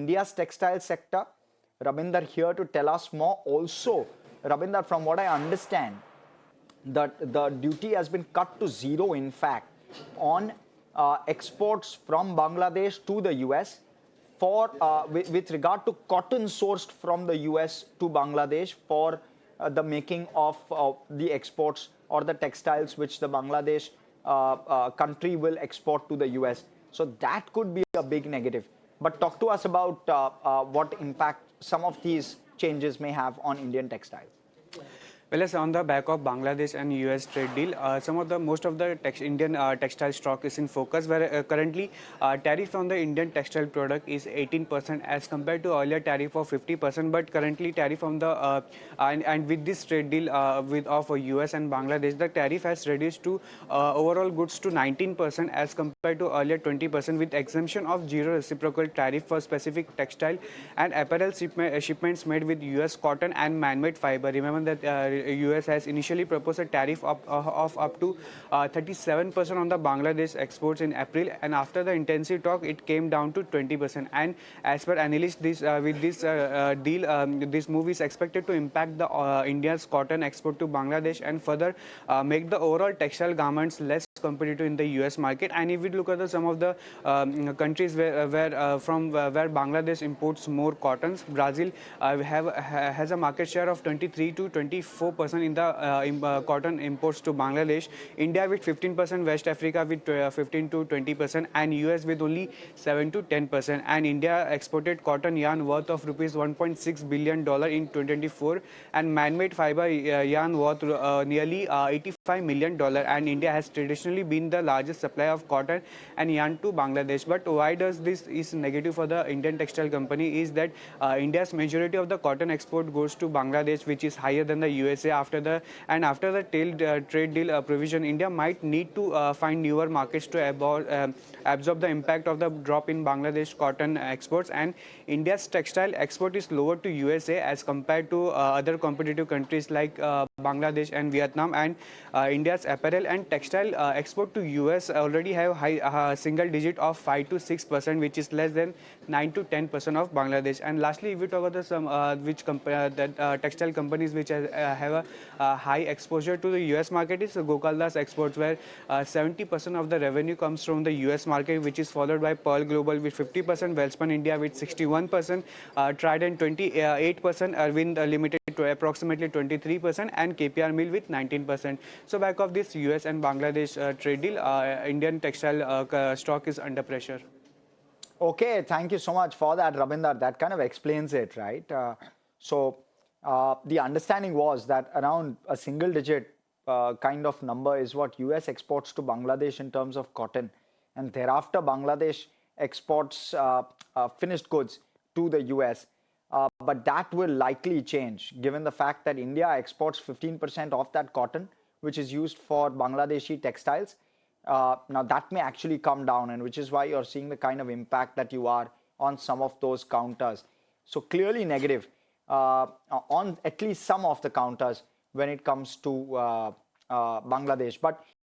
India's textile sector. Rabinder here to tell us more. Also, Rabinder, from what I understand, that the duty has been cut to zero, in fact, on exports from Bangladesh to the US for with regard to cotton sourced from the US to Bangladesh for the making of the exports or the textiles which the Bangladesh country will export to the US. So that could be a big negative. But talk to us about what impact some of these changes may have on Indian textiles. Well, as on the back of Bangladesh and US trade deal, most of the Indian textile stock is in focus, where currently tariff on the Indian textile product is 18% as compared to earlier tariff of 50%. But currently tariff on the and with this trade deal of US and Bangladesh, the tariff has reduced to overall goods to 19% as compared to earlier 20%, with exemption of zero reciprocal tariff for specific textile and apparel shipments made with US cotton and man-made fiber. Remember that US has initially proposed a tariff of up to 37% on the Bangladesh exports in April, and after the intensive talk, it came down to 20%. And as per analysts, with this deal, this move is expected to impact the India's cotton export to Bangladesh and further make the overall textile garments less competitive in the US market. And if we look at some of the countries where Bangladesh imports more cottons, Brazil has a market share of 23 to 24% in the cotton imports to Bangladesh, India with 15%, West Africa with 15 to 20%, and US with only 7 to 10%. And India exported cotton yarn worth of rupees $1.6 billion in 2024, and man-made fiber yarn worth nearly $85 million. And India has traditionally been the largest supplier of cotton and yarn to Bangladesh. But why does this is negative for the Indian textile company is that India's majority of the cotton export goes to Bangladesh, which is higher than the USA. After the trade deal provision, India might need to find newer markets to absorb the impact of the drop in Bangladesh cotton exports. And India's textile export is lower to USA as compared to other competitive countries like Bangladesh and Vietnam. And India's apparel and textile export to US already have high single digit of 5 to 6%, which is less than 9 to 10% of Bangladesh. And lastly, if we talk about some textile companies which have a high exposure to the US market, is Gokaldas Exports, where 70% of the revenue comes from the US market, which is followed by Pearl Global with 50%, Welspun India with 61%, Trident 28%, Arvind Limited to approximately 23%, and KPR Mill with 19%. So back of this US and Bangladesh trade deal, Indian textile stock is under pressure. Okay, thank you so much for that, Rabinder. That kind of explains it, right? The understanding was that around a single digit kind of number is what US exports to Bangladesh in terms of cotton, and thereafter Bangladesh exports finished goods to the US. But that will likely change given the fact that India exports 15% of that cotton, which is used for Bangladeshi textiles. Now that may actually come down, and which is why you're seeing the kind of impact that you are on some of those counters. So clearly negative on at least some of the counters when it comes to Bangladesh. But